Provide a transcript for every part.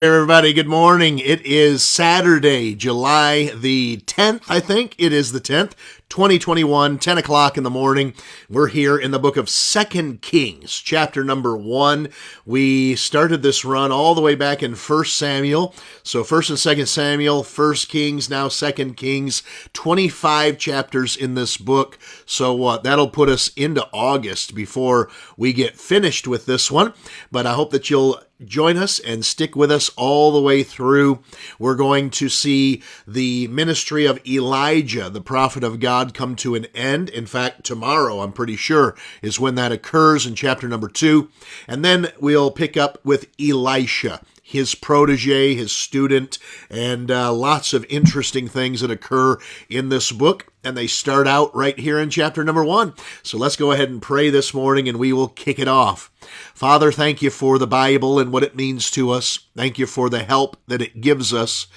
Hey everybody, good morning. It is Saturday, July the 10th, I think. It is the 10th, 2021, 10 o'clock in the morning. We're here in the book of 2 Kings, chapter number 1. We started this run all the way back in 1 Samuel. So 1 and 2 Samuel, 1 Kings, now 2 Kings, 25 chapters in this book. So that'll put us into August before we get finished with this one. But I hope that you'll join us and stick with us all the way through. We're going to see the ministry of Elijah, the prophet of God, come to an end. In fact, tomorrow, I'm pretty sure, is when that occurs in chapter number 2. And then we'll pick up with Elisha, his protege, his student, and lots of interesting things that occur in this book. And they start out right here in chapter number 1. So let's go ahead and pray this morning and we will kick it off. Father, thank you for the Bible and what it means to us. Thank you for the help that it gives us.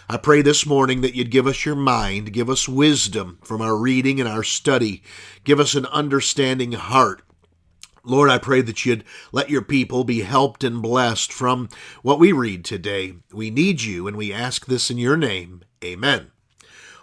I pray this morning that you'd give us your mind, give us wisdom from our reading and our study. Give us an understanding heart. Lord, I pray that you'd let your people be helped and blessed from what we read today. We need you, and we ask this in your name. Amen.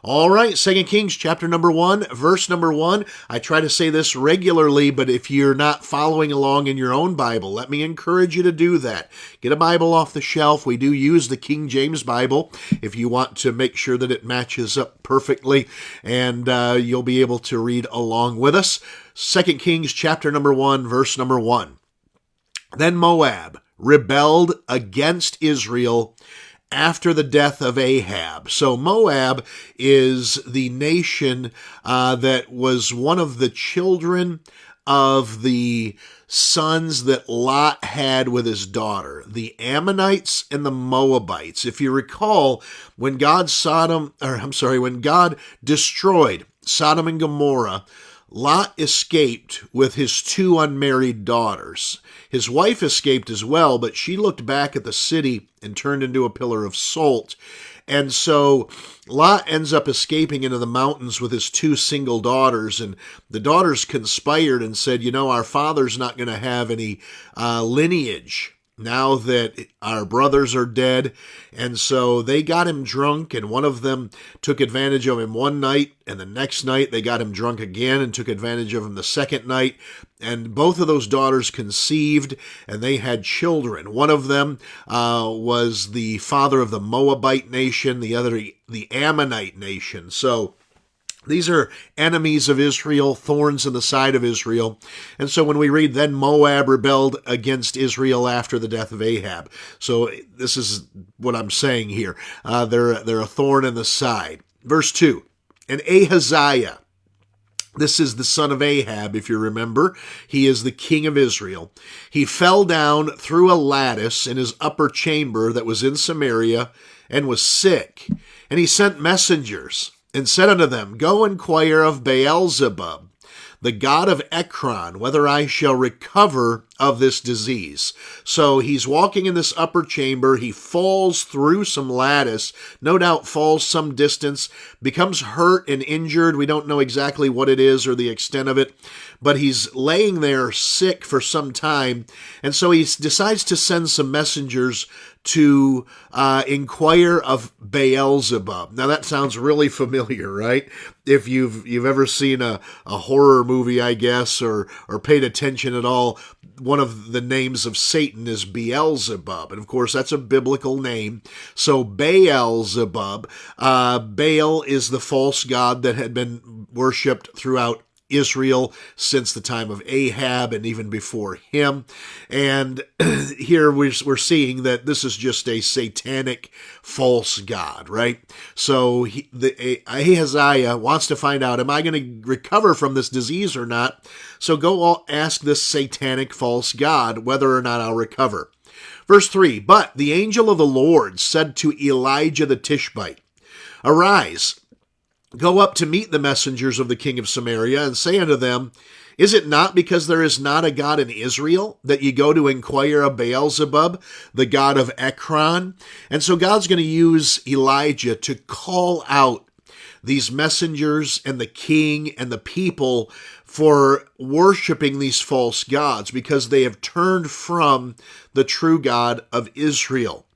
All right, 2 Kings chapter number 1, verse number 1. I try to say this regularly, but if you're not following along in your own Bible, let me encourage you to do that. Get a Bible off the shelf. We do use the King James Bible if you want to make sure that it matches up perfectly, and you'll be able to read along with us. 2 Kings chapter number 1, verse number 1. Then Moab rebelled against Israel after the death of Ahab. So Moab is the nation that was one of the children of the sons that Lot had with his daughter, the Ammonites and the Moabites. If you recall, when God destroyed Sodom and Gomorrah, Lot escaped with his 2 unmarried daughters. His wife escaped as well, but she looked back at the city and turned into a pillar of salt. And so Lot ends up escaping into the mountains with his 2 single daughters, and the daughters conspired and said, our father's not going to have any lineage now that our brothers are dead. And so they got him drunk, and one of them took advantage of him one night, and the next night they got him drunk again and took advantage of him the second night. And both of those daughters conceived, and they had children. One of them was the father of the Moabite nation, the other the Ammonite nation. So these are enemies of Israel, thorns in the side of Israel. And so when we read, then Moab rebelled against Israel after the death of Ahab. So this is what I'm saying here. They're a thorn in the side. Verse 2, and Ahaziah, this is the son of Ahab, if you remember. He is the king of Israel. He fell down through a lattice in his upper chamber that was in Samaria and was sick. And he sent messengers and said unto them, go inquire of Beelzebub, the god of Ekron, whether I shall recover of this disease. So he's walking in this upper chamber. He falls through some lattice, no doubt falls some distance, becomes hurt and injured. We don't know exactly what it is or the extent of it, but he's laying there sick for some time. And so he decides to send some messengers to inquire of Beelzebub. Now that sounds really familiar, right? If you've ever seen a horror movie, I guess, or paid attention at all, one of the names of Satan is Beelzebub. And of course, that's a biblical name. So Beelzebub, Baal is the false god that had been worshipped throughout Israel since the time of Ahab and even before him. And here we're seeing that this is just a satanic false god, right? So Ahaziah wants to find out, am I going to recover from this disease or not? So go ask this satanic false god whether or not I'll recover. Verse 3, but the angel of the Lord said to Elijah the Tishbite, arise, go up to meet the messengers of the king of Samaria, and say unto them, is it not because there is not a God in Israel that ye go to inquire of Beelzebub, the god of Ekron? And so God's going to use Elijah to call out these messengers and the king and the people for worshiping these false gods because they have turned from the true God of Israel.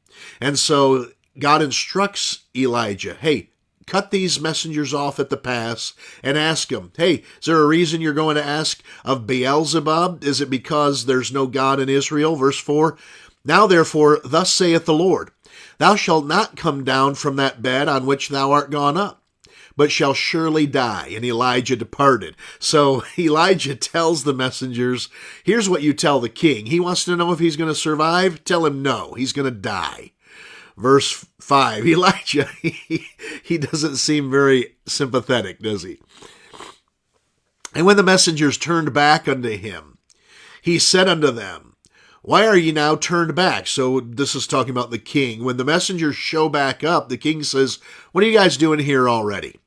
And so God instructs Elijah, hey, cut these messengers off at the pass and ask them, hey, is there a reason you're going to ask of Beelzebub? Is it because there's no God in Israel? Verse 4, now therefore, thus saith the Lord, thou shalt not come down from that bed on which thou art gone up, but shall surely die. And Elijah departed. So Elijah tells the messengers, here's what you tell the king. He wants to know if he's going to survive. Tell him no, he's going to die. Verse 5, Elijah, he doesn't seem very sympathetic, does he? And when the messengers turned back unto him, he said unto them, why are ye now turned back? So this is talking about the king. When the messengers show back up, the king says, what are you guys doing here already?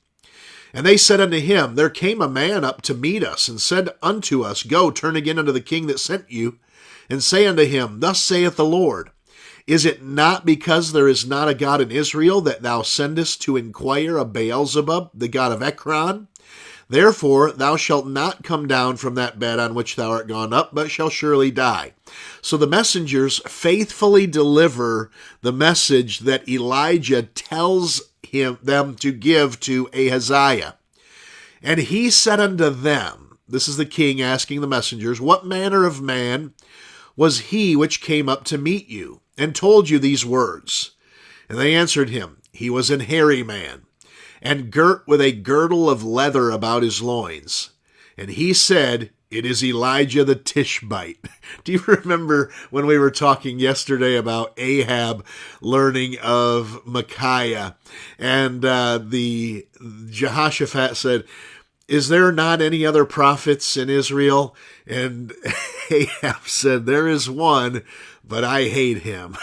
And they said unto him, there came a man up to meet us, and said unto us, go, turn again unto the king that sent you, and say unto him, thus saith the Lord, is it not because there is not a God in Israel that thou sendest to inquire of Beelzebub, the god of Ekron? Therefore thou shalt not come down from that bed on which thou art gone up, but shall surely die. So the messengers faithfully deliver the message that Elijah tells them to give to Ahaziah. And he said unto them, this is the king asking the messengers, what manner of man was he which came up to meet you, and told you these words? And they answered him, he was an hairy man, and girt with a girdle of leather about his loins. And he said, it is Elijah the Tishbite. Do you remember when we were talking yesterday about Ahab learning of Micaiah? And the Jehoshaphat said, is there not any other prophets in Israel? And Ahab said, there is one, but I hate him.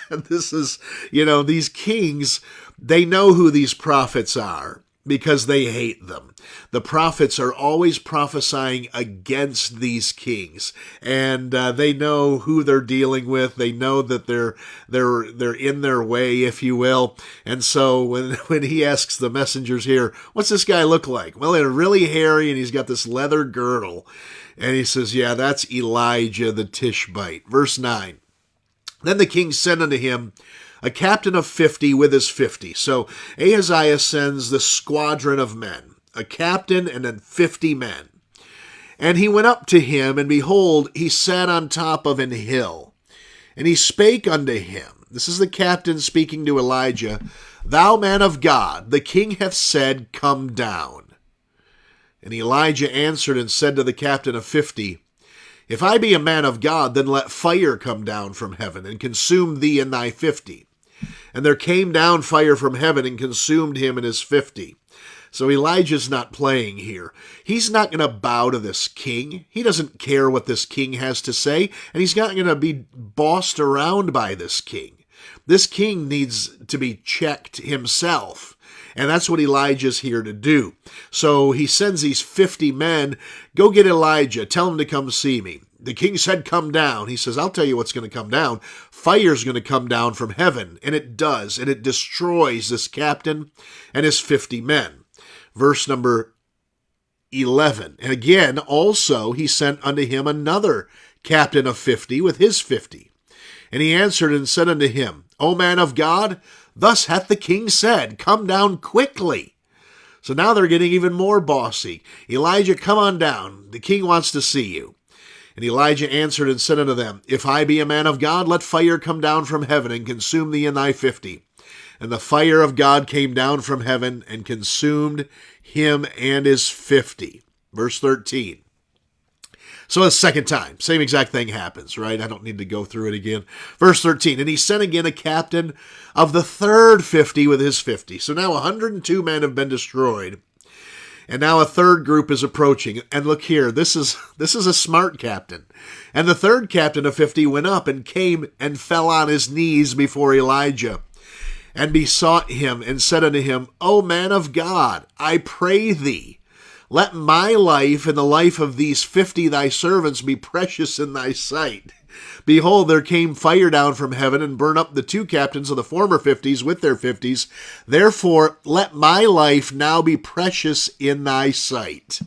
This is, these kings, they know who these prophets are because they hate them. The prophets are always prophesying against these kings, and they know who they're dealing with. They know that they're in their way, if you will. And so when he asks the messengers here, what's this guy look like? Well, they're really hairy, and he's got this leather girdle. And he says, yeah, that's Elijah the Tishbite. Verse 9, then the king sent unto him a captain of 50 with his 50. So Ahaziah sends the squadron of men, a captain and then 50 men. And he went up to him, and behold, he sat on top of an hill. And he spake unto him, this is the captain speaking to Elijah, thou man of God, the king hath said, come down. And Elijah answered and said to the captain of 50, if I be a man of God, then let fire come down from heaven and consume thee and thy 50. And there came down fire from heaven and consumed him and his 50. So Elijah's not playing here. He's not going to bow to this king. He doesn't care what this king has to say, and he's not going to be bossed around by this king. This king needs to be checked himself. And that's what Elijah's here to do. So he sends these 50 men, go get Elijah, tell him to come see me. The king said, come down. He says, I'll tell you what's going to come down. Fire's going to come down from heaven. And it does. And it destroys this captain and his 50 men. Verse number 11. And again, also, he sent unto him another captain of 50 with his 50. And he answered and said unto him, O man of God, thus hath the king said, come down quickly. So now they're getting even more bossy. Elijah, come on down. The king wants to see you. And Elijah answered and said unto them, if I be a man of God, let fire come down from heaven and consume thee and thy 50. And the fire of God came down from heaven and consumed him and his 50. Verse 13. So a second time, same exact thing happens, right? I don't need to go through it again. Verse 13, and he sent again a captain of the third 50 with his 50. So now 102 men have been destroyed. And now a third group is approaching. And look here, this is a smart captain. And the third captain of 50 went up and came and fell on his knees before Elijah and besought him and said unto him, O man of God, I pray thee, let my life and the life of these 50 thy servants be precious in thy sight. Behold, there came fire down from heaven and burned up the two captains of the former 50s with their 50s. Therefore, let my life now be precious in thy sight.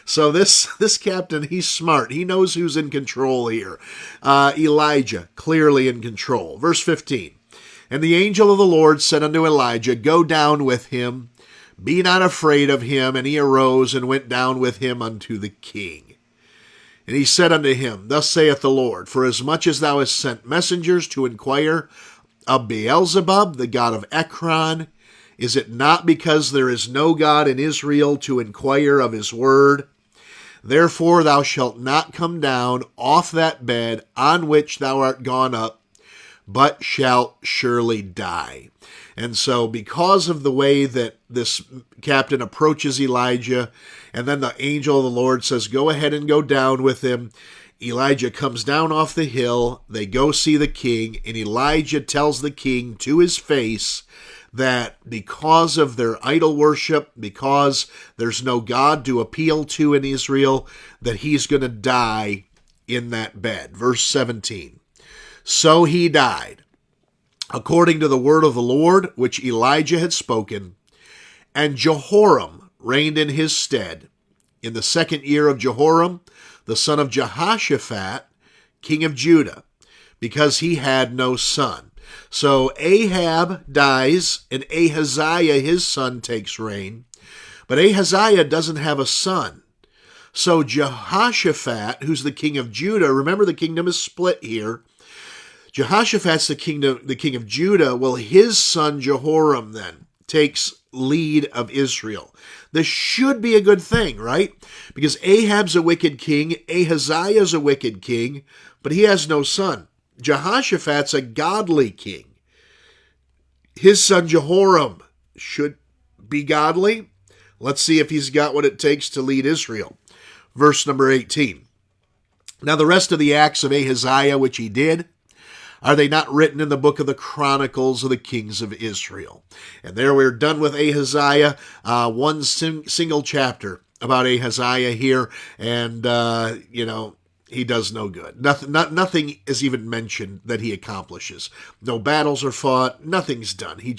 So this captain, he's smart. He knows who's in control here. Elijah, clearly in control. Verse 15. And the angel of the Lord said unto Elijah, Go down with him, be not afraid of him. And he arose and went down with him unto the king. And he said unto him, Thus saith the Lord, Forasmuch as thou hast sent messengers to inquire of Beelzebub, the god of Ekron, is it not because there is no God in Israel to inquire of his word? Therefore thou shalt not come down off that bed on which thou art gone up, but shalt surely die. And so because of the way that this captain approaches Elijah, and then the angel of the Lord says, Go ahead and go down with him, Elijah comes down off the hill, they go see the king, and Elijah tells the king to his face that because of their idol worship, because there's no God to appeal to in Israel, that he's going to die in that bed. Verse 17. So he died, according to the word of the Lord, which Elijah had spoken, and Jehoram reigned in his stead in the 2nd year of Jehoram, the son of Jehoshaphat, king of Judah, because he had no son. So Ahab dies, and Ahaziah, his son, takes reign. But Ahaziah doesn't have a son. So Jehoshaphat, who's the king of Judah, remember the kingdom is split here. Jehoshaphat's the king of Judah. Well, his son Jehoram then takes lead of Israel. This should be a good thing, right? Because Ahab's a wicked king, Ahaziah's a wicked king, but he has no son. Jehoshaphat's a godly king. His son Jehoram should be godly. Let's see if he's got what it takes to lead Israel. Verse number 18. Now the rest of the acts of Ahaziah which he did, are they not written in the book of the Chronicles of the kings of Israel? And there we're done with Ahaziah. One single chapter about Ahaziah here, and he does no good. Nothing is even mentioned that he accomplishes. No battles are fought. Nothing's done. He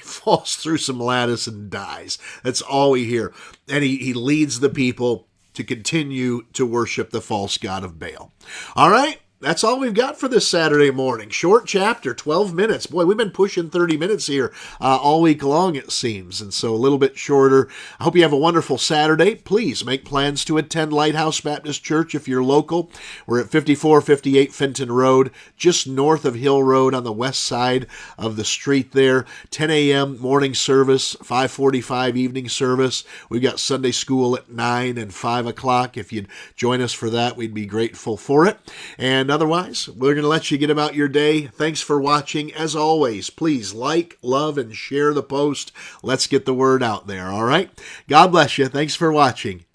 falls through some lattice and dies. That's all we hear. And he leads the people to continue to worship the false god of Baal. All right. That's all we've got for this Saturday morning. Short chapter, 12 minutes. Boy, we've been pushing 30 minutes here all week long, it seems, and so a little bit shorter. I hope you have a wonderful Saturday. Please make plans to attend Lighthouse Baptist Church if you're local. We're at 5458 Fenton Road, just north of Hill Road on the west side of the street there. 10 a.m. morning service, 5:45 evening service. We've got Sunday school at 9 and 5 o'clock. If you'd join us for that, we'd be grateful for it. And otherwise, we're going to let you get about your day. Thanks for watching. As always, please like, love, and share the post. Let's get the word out there, all right? God bless you. Thanks for watching.